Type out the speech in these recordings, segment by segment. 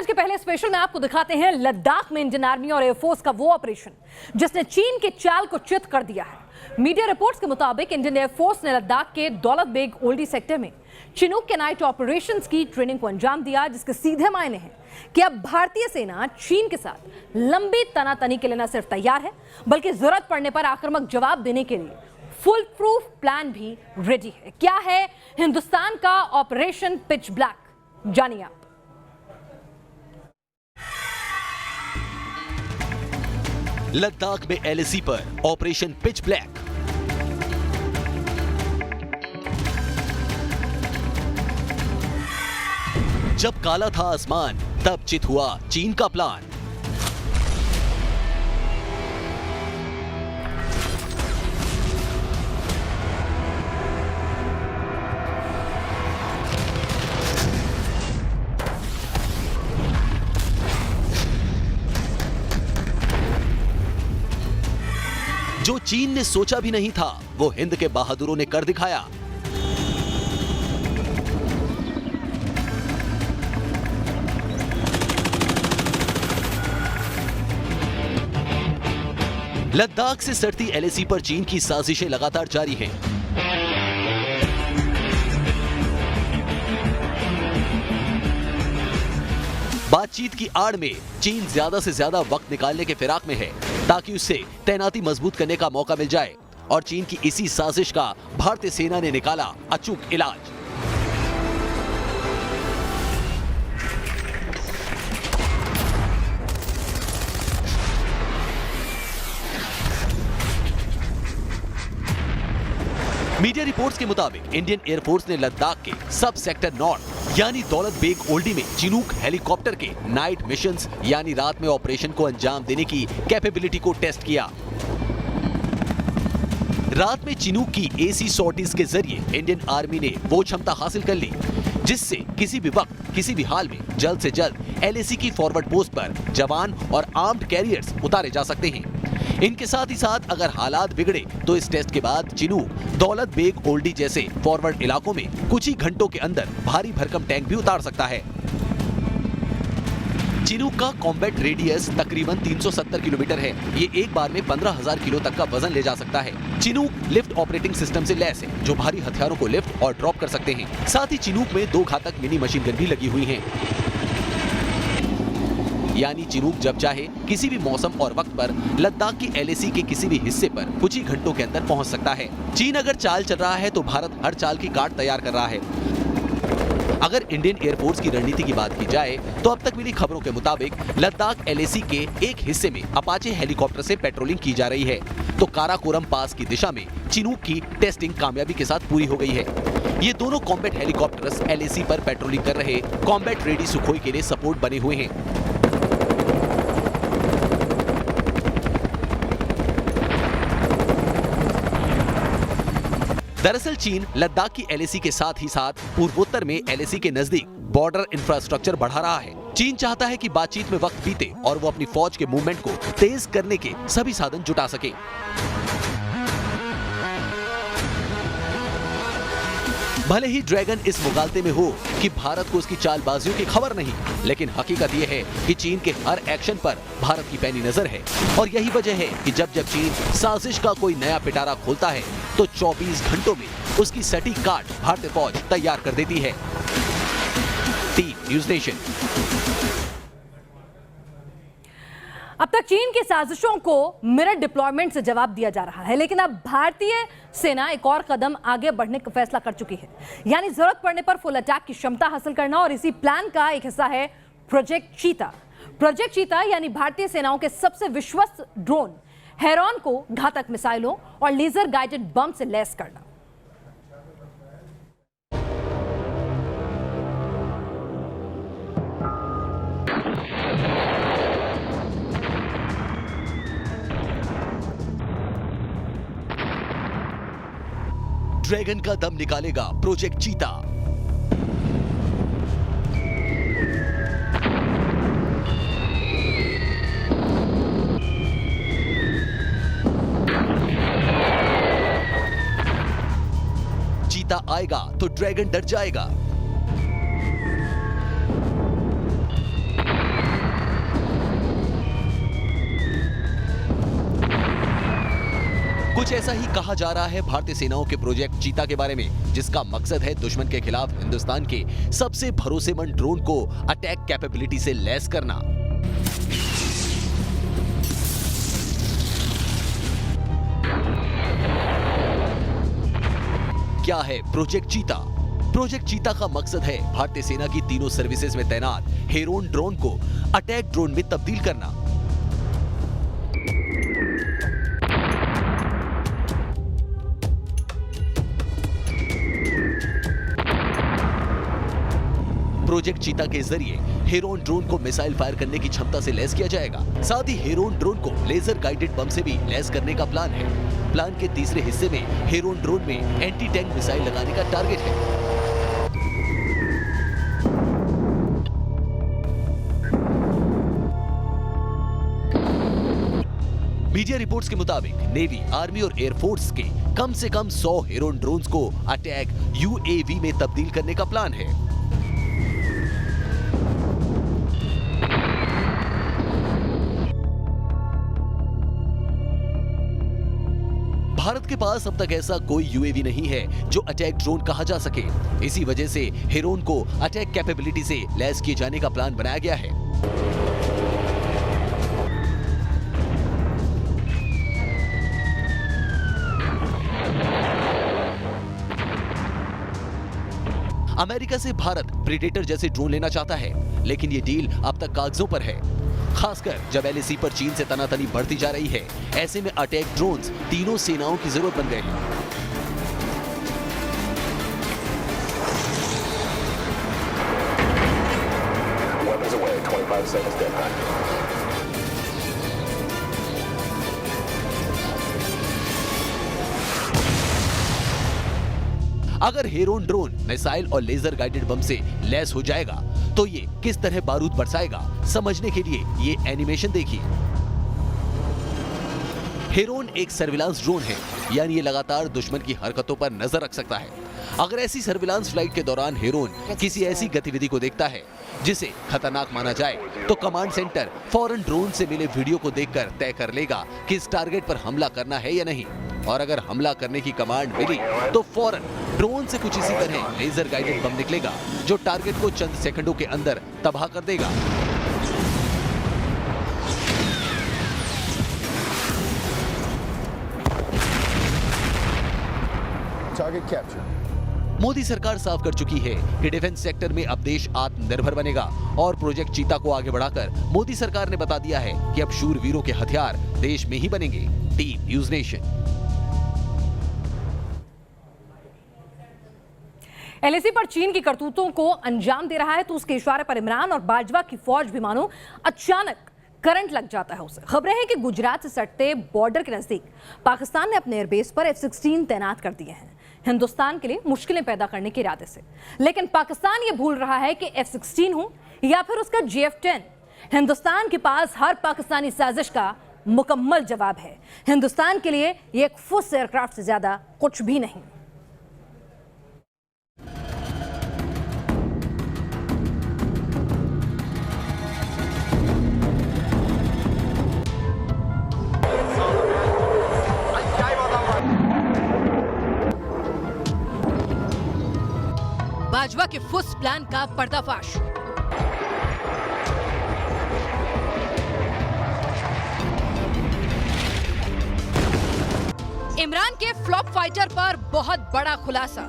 बज के पहले स्पेशल में आपको दिखाते हैं लद्दाख में इंडियन आर्मी और एयरफोर्स का वो ऑपरेशन जिसने चीन के चाल को चित कर दिया है। मीडिया रिपोर्ट्स के मुताबिक इंडियन एयरफोर्स ने लद्दाख के दौलत बेग ओल्डी सेक्टर में चिनूक के नाइट ऑपरेशंस की ट्रेनिंग को अंजाम दिया, जिसके सीधे मायने हैं कि अब भारतीय सेना चीन के साथ लंबी तनातनी के लिए न सिर्फ तैयार है बल्कि जरूरत पड़ने पर आक्रामक जवाब देने के लिए फुल प्रूफ प्लान भी रेडी है। क्या है हिंदुस्तान का ऑपरेशन पिच ब्लैक, जानिए आप। लद्दाख में एलएसी पर ऑपरेशन पिच ब्लैक। जब काला था आसमान तब चित हुआ चीन का प्लान। जो चीन ने सोचा भी नहीं था वो हिंद के बहादुरों ने कर दिखाया। लद्दाख से सटती एलएसी पर चीन की साजिशें लगातार जारी हैं। बातचीत की आड़ में चीन ज्यादा से ज्यादा वक्त निकालने के फिराक में है ताकि उससे तैनाती मजबूत करने का मौका मिल जाए, और चीन की इसी साजिश का भारतीय सेना ने निकाला अचूक इलाज। मीडिया रिपोर्ट्स के मुताबिक इंडियन एयरफोर्स ने लद्दाख के सब सेक्टर नॉर्थ यानी दौलत बेग ओल्डी में चिनूक हेलीकॉप्टर के नाइट मिशंस यानी रात में ऑपरेशन को अंजाम देने की कैपेबिलिटी को टेस्ट किया। रात में चिनूक की एसी सॉर्टीज के जरिए इंडियन आर्मी ने वो क्षमता हासिल कर ली जिससे किसी भी वक्त किसी भी हाल में जल्द से जल्द एलएसी की फॉरवर्ड पोस्ट पर जवान और आर्म्ड कैरियर्स उतारे जा सकते हैं। इनके साथ ही साथ अगर हालात बिगड़े तो इस टेस्ट के बाद चिनूक दौलत बेग ओल्डी जैसे फॉरवर्ड इलाकों में कुछ ही घंटों के अंदर भारी भरकम टैंक भी उतार सकता है। चिनूक का कॉम्बैट रेडियस तकरीबन 370 किलोमीटर है। ये एक बार में 15,000 किलो तक का वजन ले जा सकता है। चिनूक लिफ्ट ऑपरेटिंग सिस्टम से लैस है जो भारी हथियारों को लिफ्ट और ड्रॉप कर सकते हैं। साथ ही चिनूक में 2 घातक मिनी मशीन गन भी लगी हुई हैं। यानी चिनूक जब चाहे किसी भी मौसम और वक्त पर लद्दाख की एलएसी के किसी भी हिस्से पर कुछ ही घंटों के अंदर पहुंच सकता है। चीन अगर चाल चल रहा है तो भारत हर चाल की काट तैयार कर रहा है। अगर इंडियन एयरफोर्स की रणनीति की बात की जाए तो अब तक मिली खबरों के मुताबिक लद्दाख एलएसी के एक हिस्से में अपाचे हेलीकॉप्टर से पेट्रोलिंग की जा रही है, तो काराकोरम पास की दिशा में चिनूक की टेस्टिंग कामयाबी के साथ पूरी हो गई है। ये दोनों कॉम्बैट हेलीकॉप्टर्स एलएसी पर पेट्रोलिंग कर रहे कॉम्बैट रेडी सुखोई के लिए सपोर्ट बने हुए हैं। दरअसल चीन लद्दाख की एलएसी के साथ ही साथ पूर्वोत्तर में एलएसी के नजदीक बॉर्डर इंफ्रास्ट्रक्चर बढ़ा रहा है। चीन चाहता है कि बातचीत में वक्त बीते और वो अपनी फौज के मूवमेंट को तेज करने के सभी साधन जुटा सके। भले ही ड्रैगन इस मुगालते में हो कि भारत को उसकी चालबाजियों की खबर नहीं, लेकिन हकीकत यह है कि चीन के हर एक्शन पर भारत की पैनी नजर है। और यही वजह है कि जब जब चीन साजिश का कोई नया पिटारा खोलता है तो 24 घंटों में उसकी सटीक काट भारतीय फौज तैयार कर देती है। Team news nation. अब तक चीन की साजिशों को मिरर डिप्लॉयमेंट से जवाब दिया जा रहा है, लेकिन अब भारतीय सेना एक और कदम आगे बढ़ने का फैसला कर चुकी है, यानी जरूरत पड़ने पर फुल अटैक की क्षमता हासिल करना। और इसी प्लान का एक हिस्सा है प्रोजेक्ट चीता। प्रोजेक्ट चीता यानी भारतीय सेनाओं के सबसे विश्वस्त ड्रोन हेरॉन को घातक मिसाइलों और लेजर गाइडेड बम से लैस करना। ड्रैगन का दम निकालेगा प्रोजेक्ट चीता। चीता आएगा तो ड्रैगन डर जाएगा। कुछ ऐसा ही कहा जा रहा है भारतीय सेनाओं के प्रोजेक्ट चीता के बारे में, जिसका मकसद है दुश्मन के खिलाफ हिंदुस्तान के सबसे भरोसेमंद ड्रोन को अटैक कैपेबिलिटी से लैस करना। क्या है प्रोजेक्ट चीता? प्रोजेक्ट चीता का मकसद है भारतीय सेना की तीनों सर्विसेज में तैनात हेरोन ड्रोन को अटैक ड्रोन में तब्दील करना। प्रोजेक्ट चीता के जरिए हेरोन ड्रोन को मिसाइल फायर करने की क्षमता से लैस किया जाएगा। साथ ही हेरोन ड्रोन को लेजर गाइडेड बम से भी लैस करने का प्लान है। प्लान के तीसरे हिस्से में हेरोन ड्रोन में एंटी टैंक मिसाइल लगाने का टारगेट है। मीडिया रिपोर्ट्स के मुताबिक नेवी, आर्मी और एयरफोर्स के कम से कम 100 हेरोन ड्रोन्स को अटैक यूएवी में तब्दील करने का प्लान है। भारत के पास अब तक ऐसा कोई यूएवी नहीं है जो अटैक ड्रोन कहा जा सके। इसी वजह से हेरोन को अटैक कैपेबिलिटी से लैस किए जाने का प्लान बनाया गया है। अमेरिका से भारत प्रीडेटर जैसे ड्रोन लेना चाहता है, लेकिन ये डील अब तक कागजों पर है। खासकर जब एलएसी पर चीन से तनातनी बढ़ती जा रही है, ऐसे में अटैक ड्रोन्स तीनों सेनाओं की जरूरत बन गए हैं। अगर हेरोन ड्रोन मिसाइल और लेजर गाइडेड बम से लैस हो जाएगा तो ये किस तरह बारूद बरसाएगा, समझने के लिए ये एनिमेशन देखिए। हेरोन एक सर्विलांस ड्रोन है, यानी ये लगातार दुश्मन की हरकतों पर नजर रख सकता है। अगर ऐसी सर्विलांस फ्लाइट के दौरान हेरोन किसी ऐसी गतिविधि को देखता है जिसे खतरनाक माना जाए, तो कमांड सेंटर फौरन ड्रोन से मिले वीडियो को देखकर तय कर लेगा कि इस टारगेट पर हमला करना है या नहीं। और अगर हमला करने की कमांड मिली तो फौरन ड्रोन से कुछ इसी तरह लेजर गाइडेड बम निकलेगा जो टारगेट को चंद सेकंडों के अंदर तबाह कर देगा। Target capture. मोदी सरकार साफ कर चुकी है कि डिफेंस सेक्टर में अब देश आत्मनिर्भर बनेगा और प्रोजेक्ट चीता को आगे बढ़ाकर मोदी सरकार ने बता दिया है कि अब शूरवीरों के हथियार देश में ही बनेंगे। Team news nation. एलएसी पर चीन की करतूतों को अंजाम दे रहा है तो उसके इशारे पर इमरान और बाजवा की फौज भी मानो अचानक करंट लग जाता है उसे। खबरें हैं कि गुजरात से सटते बॉर्डर के नजदीक पाकिस्तान ने अपने एयरबेस पर F-16 तैनात कर दिए हैं, हिंदुस्तान के लिए मुश्किलें पैदा करने के इरादे से। लेकिन पाकिस्तान ये भूल रहा है कि F-16 हो या फिर उसका GF-10, हिंदुस्तान के पास हर पाकिस्तानी साजिश का मुकम्मल जवाब है। हिंदुस्तान के लिए ये एक फुस एयरक्राफ्ट से ज्यादा कुछ भी नहीं। बाजवा के फुस प्लान का पर्दाफाश। इमरान के फ्लॉप फाइटर पर बहुत बड़ा खुलासा।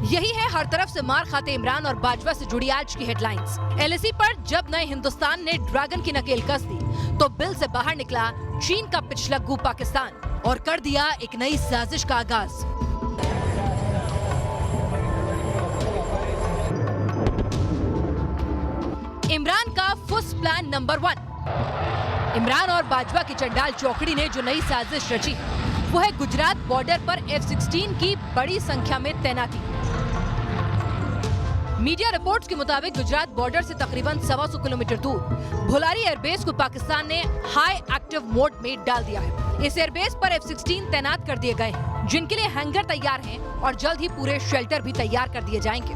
यही है हर तरफ से मार खाते इमरान और बाजवा से जुड़ी आज की हेडलाइंस। एलएसी पर जब नए हिंदुस्तान ने ड्रैगन की नकेल कस दी तो बिल से बाहर निकला चीन का पिछलग्गू पाकिस्तान और कर दिया एक नई साजिश का आगाज। इमरान का फुस प्लान नंबर 1। इमरान और बाजवा की चंडाल चौकड़ी ने जो नई साजिश रची वो है गुजरात बॉर्डर पर F-16 की बड़ी संख्या में तैनाती। मीडिया रिपोर्ट्स के मुताबिक गुजरात बॉर्डर से तकरीबन 125 किलोमीटर दूर भोलारी एयरबेस को पाकिस्तान ने हाई एक्टिव मोड में डाल दिया है। इस एयरबेस पर F-16 तैनात कर दिए गए हैं, जिनके लिए हैंगर तैयार हैं और जल्द ही पूरे शेल्टर भी तैयार कर दिए जाएंगे।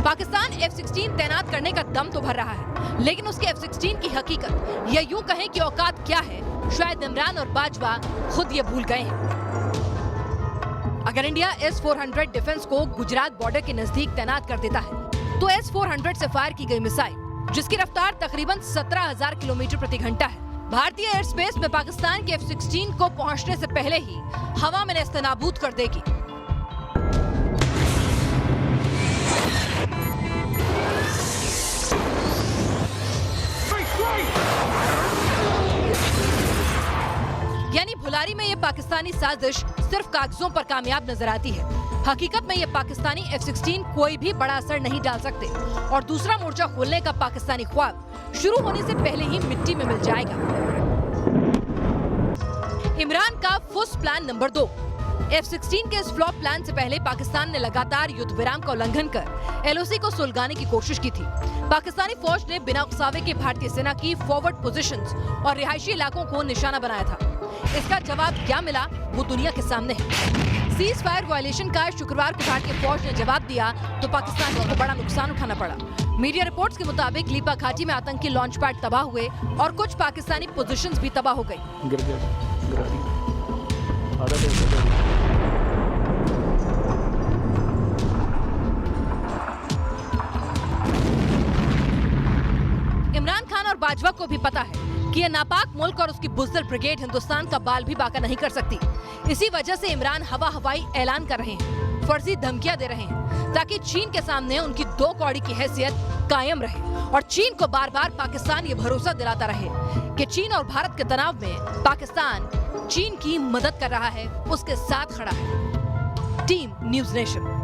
पाकिस्तान F-16 तैनात करने का दम तो भर रहा है, लेकिन उसके F-16 की हकीकत या यूं कहें कि औकात क्या है, शायद इमरान और बाजवा खुद ये भूल गए हैं। अगर इंडिया S-400 डिफेंस को गुजरात बॉर्डर के नजदीक तैनात कर देता है, तो S-400 से फायर की गई मिसाइल, जिसकी रफ्तार तकरीबन 17,000 किलोमीटर प्रति घंटा है, भारतीय एयर स्पेस में पाकिस्तान के F-16 को पहुंचने से पहले ही हवा में नेस्तनाबूद कर देगी। यानी भुलारी में ये पाकिस्तानी साजिश सिर्फ कागजों पर कामयाब नजर आती है। हकीकत में ये पाकिस्तानी F-16 कोई भी बड़ा असर नहीं डाल सकते और दूसरा मोर्चा खोलने का पाकिस्तानी ख्वाब शुरू होने से पहले ही मिट्टी में मिल जाएगा। इमरान का फुस प्लान नंबर 2। F-16 के इस फ्लॉप प्लान से पहले पाकिस्तान ने लगातार युद्ध विराम का उल्लंघन कर LOC को सुलगाने की कोशिश की थी। पाकिस्तानी फौज ने बिना उकसावे के भारतीय सेना की फॉरवर्ड पोजीशंस और रिहायशी इलाकों को निशाना बनाया था। इसका जवाब क्या मिला वो दुनिया के सामने है। सीज फायर वायलेशन का शुक्रवार को भारतीय फौज ने जवाब दिया तो पाकिस्तानियों को बड़ा नुकसान उठाना पड़ा। मीडिया रिपोर्ट्स के मुताबिक लीपा घाटी में आतंकी लॉन्च पैड तबाह हुए और कुछ पाकिस्तानी पोजीशंस भी तबाह हो गई। इमरान खान और बाजवा को भी पता है कि ये नापाक मुल्क और उसकी बुज़दिल ब्रिगेड हिंदुस्तान का बाल भी बाका नहीं कर सकती। इसी वजह से इमरान हवाई ऐलान कर रहे हैं, फर्जी धमकियां दे रहे हैं, ताकि चीन के सामने उनकी 2 कौड़ी की हैसियत कायम रहे और चीन को बार बार पाकिस्तान ये भरोसा दिलाता रहे कि चीन और भारत के तनाव में पाकिस्तान चीन की मदद कर रहा है, उसके साथ खड़ा है। Team news nation.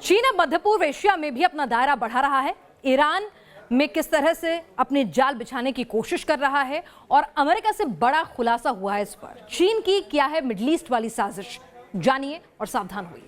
चीन अब मध्य पूर्व एशिया में भी अपना दायरा बढ़ा रहा है। ईरान में किस तरह से अपने जाल बिछाने की कोशिश कर रहा है और अमेरिका से बड़ा खुलासा हुआ है इस पर। चीन की क्या है मिडिल ईस्ट वाली साजिश, जानिए और सावधान होइए।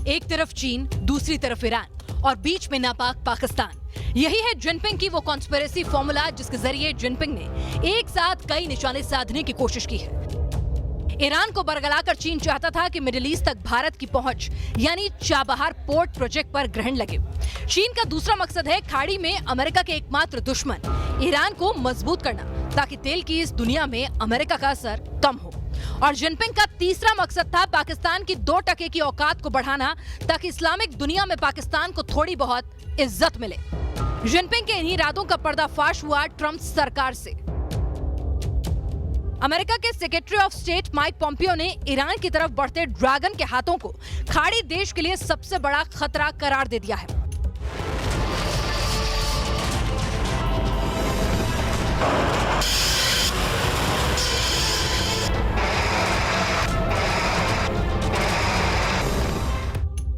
एक तरफ चीन, दूसरी तरफ ईरान और बीच में नापाक पाकिस्तान। यही है जिनपिंग की वो कॉन्स्पिरेसी फॉर्मूला जिसके जरिए जिनपिंग ने एक साथ कई निशाने साधने की कोशिश की है। ईरान को बरगलाकर चीन चाहता था कि मिडिल ईस्ट तक भारत की पहुंच यानी चाबहार पोर्ट प्रोजेक्ट पर ग्रहण लगे। चीन का दूसरा मकसद है खाड़ी में अमेरिका के एकमात्र दुश्मन ईरान को मजबूत करना, ताकि तेल की इस दुनिया में अमेरिका का असर कम हो। और जिनपिंग का तीसरा मकसद था पाकिस्तान की 2% की औकात को बढ़ाना, ताकि इस्लामिक दुनिया में पाकिस्तान को थोड़ी बहुत इज्जत मिले। जिनपिंग के इन्हीं इरादों का पर्दाफाश हुआ ट्रंप सरकार से। अमेरिका के secretary of state Mike Pompeo ने ईरान की तरफ बढ़ते ड्रैगन के हाथों को खाड़ी देश के लिए सबसे बड़ा खतरा करार दे दिया है।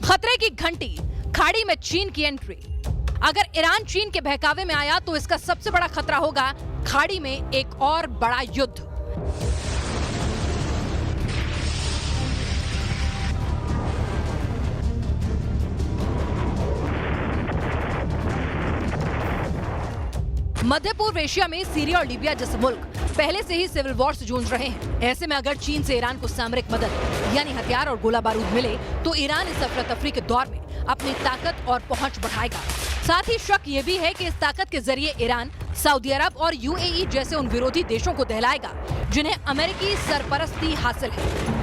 खतरे की घंटी, खाड़ी में चीन की एंट्री। अगर ईरान चीन के बहकावे में आया तो इसका सबसे बड़ा खतरा होगा खाड़ी में एक और बड़ा युद्ध। मध्य पूर्व एशिया में सीरिया और लीबिया जैसे मुल्क पहले से ही सिविल वॉर से जूझ रहे हैं। ऐसे में अगर चीन से ईरान को सामरिक मदद यानी हथियार और गोला बारूद मिले तो ईरान इस अफरा तफरी के दौर में अपनी ताकत और पहुंच बढ़ाएगा। साथ ही शक ये भी है कि इस ताकत के जरिए ईरान सऊदी अरब और UAE जैसे उन विरोधी देशों को दहलाएगा जिन्हें अमेरिकी सरपरस्ती हासिल है।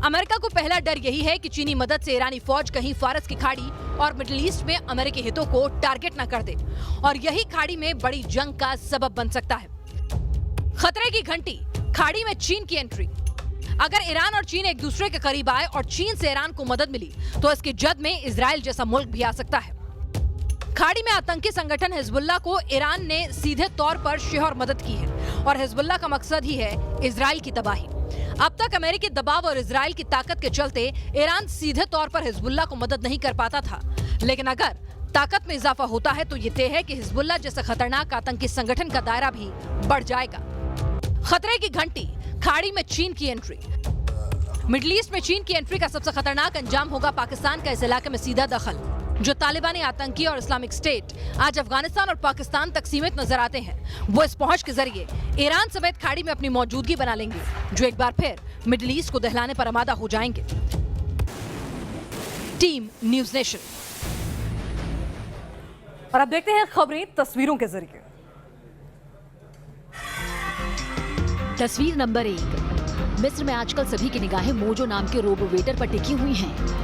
अमेरिका को पहला डर यही है कि चीनी मदद से ईरानी फौज कहीं फारस की खाड़ी और मिडिल ईस्ट में अमेरिकी हितों को टारगेट न कर दे और यही खाड़ी में बड़ी जंग का सबब बन सकता है। खतरे की घंटी, खाड़ी में चीन की एंट्री। अगर ईरान और चीन एक दूसरे के करीब आए और चीन से ईरान को मदद मिली तो इसकी जद में इजराइल जैसा मुल्क भी आ सकता है। खाड़ी में आतंकी संगठन हिजबुल्लाह को ईरान ने सीधे तौर पर शहर मदद की है और हिजबुल्लाह का मकसद ही है इजराइल की तबाही। अब तक अमेरिकी दबाव और इजराइल की ताकत के चलते ईरान सीधे तौर पर हिजबुल्लाह को मदद नहीं कर पाता था, लेकिन अगर ताकत में इजाफा होता है तो ये तय है कि हिजबुल्लाह जैसे खतरनाक आतंकी संगठन का दायरा भी बढ़ जाएगा। खतरे की घंटी, खाड़ी में चीन की एंट्री। मिडिल ईस्ट में चीन की एंट्री का सबसे खतरनाक अंजाम होगा पाकिस्तान का इस इलाके में सीधा दखल। जो तालिबानी आतंकी और इस्लामिक स्टेट आज अफगानिस्तान और पाकिस्तान तक सीमित नजर आते हैं, वो इस पहुंच के जरिए ईरान समेत खाड़ी में अपनी मौजूदगी बना लेंगे, जो एक बार फिर मिडिल ईस्ट को दहलाने पर आमादा हो जाएंगे। Team news nation. और अब देखते हैं खबरें तस्वीरों के जरिए। तस्वीर नंबर 1। मिस्र में आजकल सभी की निगाहें मोजो नाम के रोबो वेटर पर टिकी हुई हैं।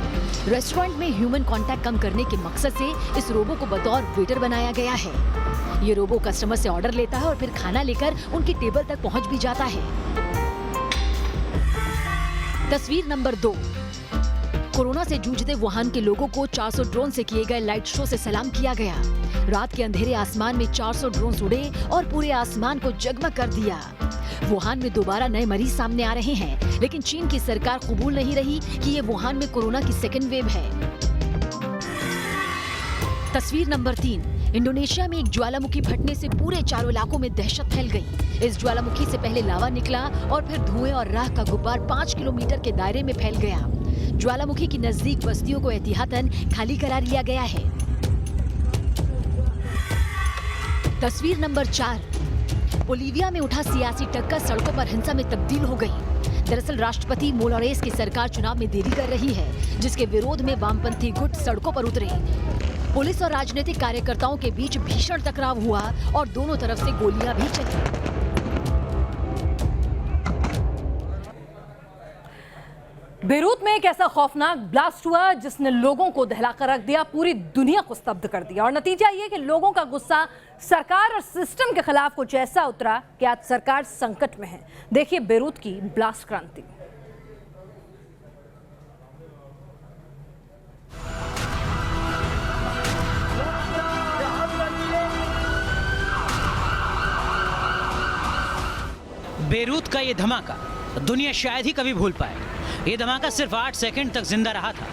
रेस्टोरेंट में ह्यूमन कांटेक्ट कम करने के मकसद से इस रोबो को बतौर वेटर बनाया गया है। ये रोबो कस्टमर से ऑर्डर लेता है और फिर खाना लेकर उनकी टेबल तक पहुंच भी जाता है। तस्वीर नंबर 2। कोरोना से जूझते वुहान के लोगों को 400 ड्रोन से किए गए लाइट शो से सलाम किया गया। रात के अंधेरे आसमान में 400 ड्रोन उड़े और पूरे आसमान को जगमग कर दिया। वुहान में दोबारा नए मरीज सामने आ रहे हैं, लेकिन चीन की सरकार कबूल नहीं रही कि ये वुहान में कोरोना की सेकेंड वेव है। तस्वीर नंबर 3। इंडोनेशिया में एक ज्वालामुखी फटने से पूरे चारों इलाकों में दहशत फैल गई। इस ज्वालामुखी से पहले लावा निकला और फिर धुएं और राख का गुब्बार 5 किलोमीटर के दायरे में फैल गया। ज्वालामुखी की नजदीक बस्तियों को एहतियातन खाली करा लिया गया है। तस्वीर नंबर 4। बोलीविया में उठा सियासी टक्कर सड़कों पर हिंसा में तब्दील हो गई। दरअसल राष्ट्रपति मोरालेस की सरकार चुनाव में देरी कर रही है, जिसके विरोध में वामपंथी गुट सड़कों पर उतरे। पुलिस और राजनीतिक कार्यकर्ताओं के बीच भीषण टकराव हुआ और दोनों तरफ से गोलियां भी चली। बेरूत में एक ऐसा खौफनाक ब्लास्ट हुआ जिसने लोगों को दहलाकर रख दिया, पूरी दुनिया को स्तब्ध कर दिया। और नतीजा ये कि लोगों का गुस्सा सरकार और सिस्टम के खिलाफ कुछ ऐसा उतरा कि आज सरकार संकट में है। देखिए बेरूत की ब्लास्ट क्रांति। बेरूत का ये धमाका दुनिया शायद ही कभी भूल पाए। ये धमाका सिर्फ 8 सेकंड तक जिंदा रहा था।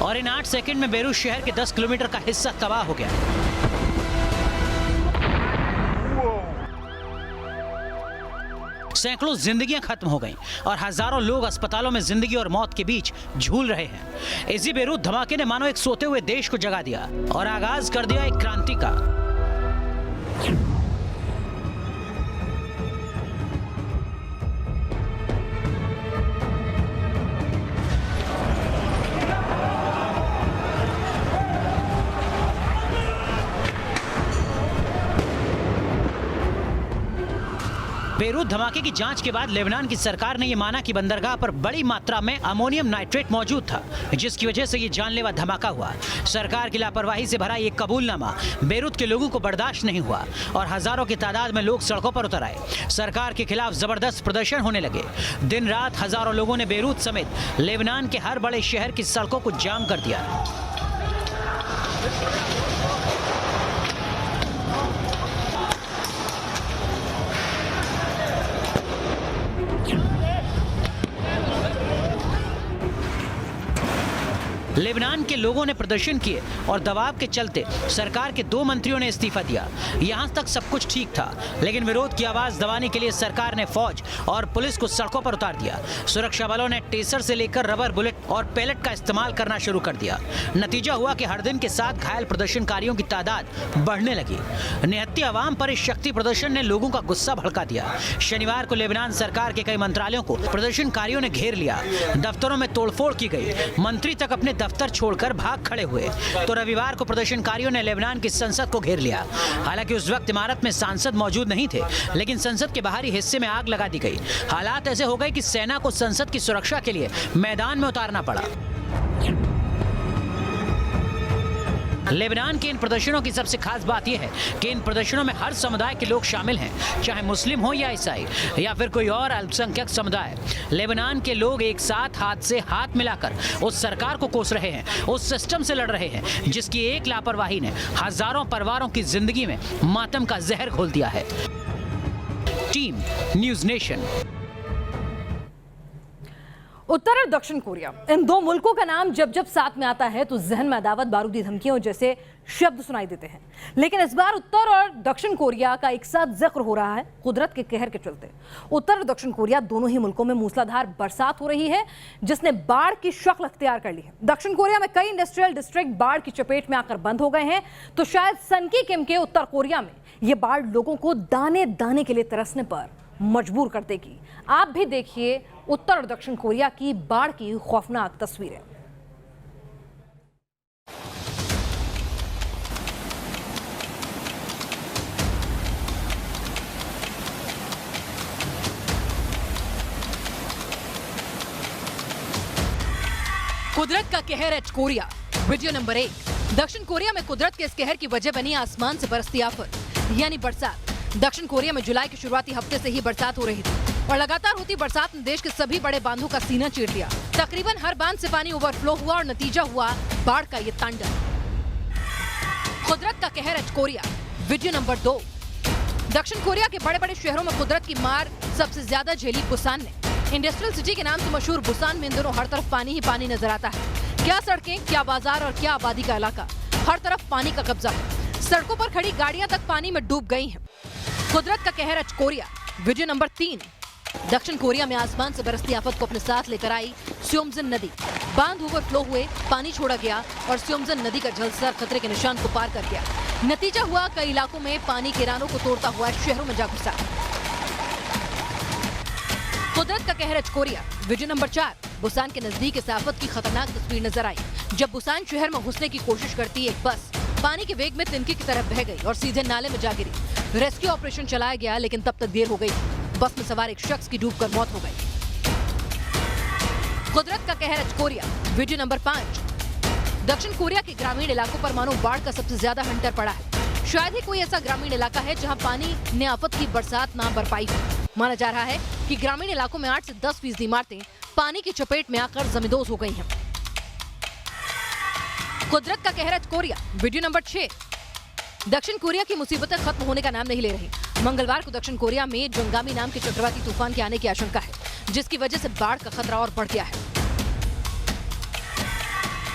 और इन 8 सेकंड में बेरूत शहर के 10 किलोमीटर का हिस्सा तबाह हो गया। सैकड़ों जिंदगियां खत्म हो गईं और हजारों लोग अस्पतालों में जिंदगी और मौत के बीच झूल रहे हैं। इसी बेरूत धमाके ने मानो एक सोते हुए देश को जगा दिया और आगाज कर दिया एक क्रांति का। बेरूत धमाके की जांच के बाद लेबनान की सरकार ने यह माना कि बंदरगाह पर बड़ी मात्रा में अमोनियम नाइट्रेट मौजूद था, जिसकी वजह से यह जानलेवा धमाका हुआ। सरकार की लापरवाही से भरा ये कबूलनामा बेरूत के लोगों को बर्दाश्त नहीं हुआ और हजारों की तादाद में लोग सड़कों पर उतर आए। सरकार के खिलाफ जबरदस्त प्रदर्शन होने लगे। दिन रात हजारों लोगों ने बेरूत समेत लेबनान के हर बड़े शहर की सड़कों को जाम कर दिया। लेबनान के लोगों ने प्रदर्शन किए और दबाव के चलते सरकार के 2 मंत्रियों ने इस्तीफा दिया। यहां तक सब कुछ ठीक था, लेकिन विरोध की आवाज दबाने के लिए सरकार ने फौज और पुलिस को सड़कों पर उतार दिया। सुरक्षा बलों ने टेसर से लेकर रबर बुलेट और पैलेट का इस्तेमाल करना शुरू कर दिया। नतीजा हुआ कि हर दिन के साथ घायल प्रदर्शनकारियों की तादाद बढ़ने लगी। निहत्थी आवाम पर इस शक्ति प्रदर्शन ने लोगों का गुस्सा भड़का दिया। शनिवार को लेबनान सरकार के कई मंत्रालयों को प्रदर्शनकारियों ने घेर लिया। दफ्तरों में तोड़फोड़ की गई। मंत्री तक अपने दफ्तर छोड़कर भाग खड़े हुए। तो रविवार को प्रदर्शनकारियों ने लेबनान की संसद को घेर लिया। हालांकि उस वक्त इमारत में सांसद मौजूद नहीं थे, लेकिन संसद के बाहरी हिस्से में आग लगा दी गई। हालात ऐसे हो गए कि सेना को संसद की सुरक्षा के लिए मैदान में उतारना पड़ा। लेबनान के इन प्रदर्शनों की सबसे खास बात यह है कि इन प्रदर्शनों में हर समुदाय के लोग शामिल हैं, चाहे मुस्लिम हो या ईसाई या फिर कोई और अल्पसंख्यक समुदाय। लेबनान के लोग एक साथ हाथ से हाथ मिलाकर उस सरकार को कोस रहे हैं, उस सिस्टम से लड़ रहे हैं जिसकी एक लापरवाही ने हजारों परिवारों की जिंदगी में मातम का जहर घोल दिया है। Team news nation. उत्तर और दक्षिण कोरिया, इन दो मुल्कों का नाम जब जब साथ में आता है तो जहन में अदावत, बारूदी धमकियों जैसे शब्द सुनाई देते हैं। लेकिन इस बार उत्तर और दक्षिण कोरिया का एक साथ जिक्र हो रहा है कुदरत के कहर के चलते। उत्तर और दक्षिण कोरिया दोनों ही मुल्कों में मूसलाधार बरसात हो रही है जिसने बाढ़ की शक्ल अख्तियार कर ली है। दक्षिण कोरिया में कई इंडस्ट्रियल डिस्ट्रिक्ट बाढ़ की चपेट में आकर बंद हो गए हैं, तो शायद सन की किम के उत्तर कोरिया में ये बाढ़ लोगों को दाने दाने के लिए तरसने पर मजबूर कर देगी। आप भी देखिए उत्तर और दक्षिण कोरिया की बाढ़ की खौफनाक तस्वीरें। कुदरत का कहर एट कोरिया, वीडियो नंबर 1। दक्षिण कोरिया में कुदरत के इस कहर की वजह बनी आसमान से बरसती आफत, यानी बरसात। दक्षिण कोरिया में जुलाई के शुरुआती हफ्ते से ही बरसात हो रही थी और लगातार होती बरसात ने देश के सभी बड़े बांधों का सीना चीर लिया। तकरीबन हर बांध से पानी ओवरफ्लो हुआ और नतीजा हुआ बाढ़ का ये तांडव। कुदरत का कहर एट कोरिया, वीडियो नंबर 2। दक्षिण कोरिया के बड़े बड़े शहरों में कुदरत की मार सबसे ज्यादा झेली बुसान ने। इंडस्ट्रियल सिटी के नाम से मशहूर बुसान में इन दिनों हर तरफ पानी ही पानी नजर आता है। क्या सड़कें, क्या बाजार और क्या आबादी का इलाका, हर तरफ पानी का कब्जा है। सड़कों पर खड़ी गाड़ियां तक पानी में डूब गई हैं। कुदरत का कहर एट कोरिया, वीडियो नंबर 3। दक्षिण कोरिया में आसमान से बरसती आफत को अपने साथ लेकर आई स्योमजन नदी। बांध ओवरफ्लो हुए, पानी छोड़ा गया और स्योमजन नदी का जलस्तर खतरे के निशान को पार कर गया। नतीजा हुआ कई इलाकों में पानी किरानों को तोड़ता हुआ शहरों में जा घुसा। कुदरत का कहर at Korea, video number 4। Busan के नजदीक इस आफत की खतरनाक तस्वीर नजर आई जब बुसान शहर में घुसने की कोशिश करती एक बस पानी के वेग में तिनके की तरफ बह गई और सीधे नाले में जा गिरी। रेस्क्यू ऑपरेशन चलाया गया लेकिन तब तक देर हो गई। बस में सवार एक शख्स की डूबकर मौत हो गई। कुदरत का कहर एट कोरिया, वीडियो नंबर 5। दक्षिण कोरिया के ग्रामीण इलाकों पर मानो बाढ़ का सबसे ज्यादा हंटर पड़ा है। शायद ही कोई ऐसा ग्रामीण इलाका है जहां पानी ने आफत की बरसात ना बरपाई हो। माना जा रहा है कि ग्रामीण इलाकों में 8 से 10% इमारतें पानी की चपेट में आकर जमींदोज हो गई हैं। कुदरत का कहर एट कोरिया, वीडियो नंबर 6। दक्षिण कोरिया की मुसीबतें खत्म होने का नाम नहीं ले रही। मंगलवार को दक्षिण कोरिया में जोंगामी नाम के चक्रवाती तूफान के आने की आशंका है, जिसकी वजह से बाढ़ का खतरा और बढ़ गया है।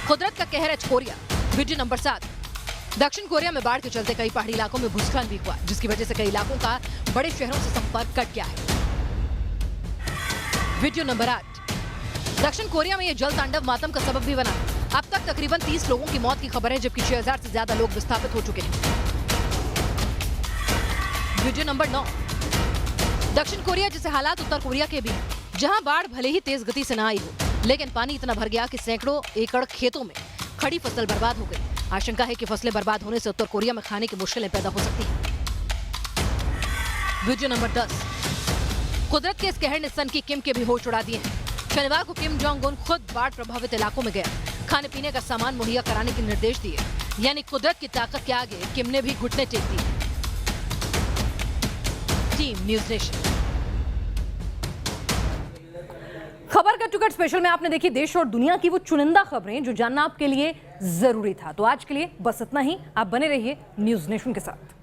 कुदरत का कहर एट कोरिया, वीडियो नंबर 7। दक्षिण कोरिया में बाढ़ के चलते कई पहाड़ी इलाकों में भूस्खलन भी हुआ, जिसकी वजह से कई इलाकों का बड़े शहरों से संपर्क कट गया है। Video number 8। दक्षिण कोरिया में यह जल तांडव मातम का सबब भी बना। अब तक तकरीबन 30 लोगों की मौत की खबर है, जबकि 6000 से ज्यादा लोग विस्थापित हो चुके हैं। Video number 9। दक्षिण कोरिया जैसे हालात उत्तर कोरिया के भी हैं, जहां बाढ़ भले ही तेज गति से न आई हो, लेकिन पानी इतना भर गया कि सैकड़ों एकड़ खेतों में खड़ी फसल बर्बाद हो गई। आशंका है कि फसलें बर्बाद होने से उत्तर कोरिया में खाने की मुश्किलें पैदा हो सकती हैं। Video number 10। कुदरत के इस कहर ने सन की किम के भी होश उड़ा दिए हैं। शनिवार को किम जोंग उन खुद बाढ़ प्रभावित इलाकों में गया, खाने पीने का सामान मुहैया कराने के निर्देश दिए। यानी कुदरत की ताकत के आगे किम ने भी घुटने टेक दिए। Team news nation. खबर का टुकड़ स्पेशल में आपने देखी देश और दुनिया की वो चुनिंदा खबरें जो जानना आपके लिए जरूरी था। तो आज के लिए बस इतना ही। आप बने रहिए न्यूज़ नेशन के साथ।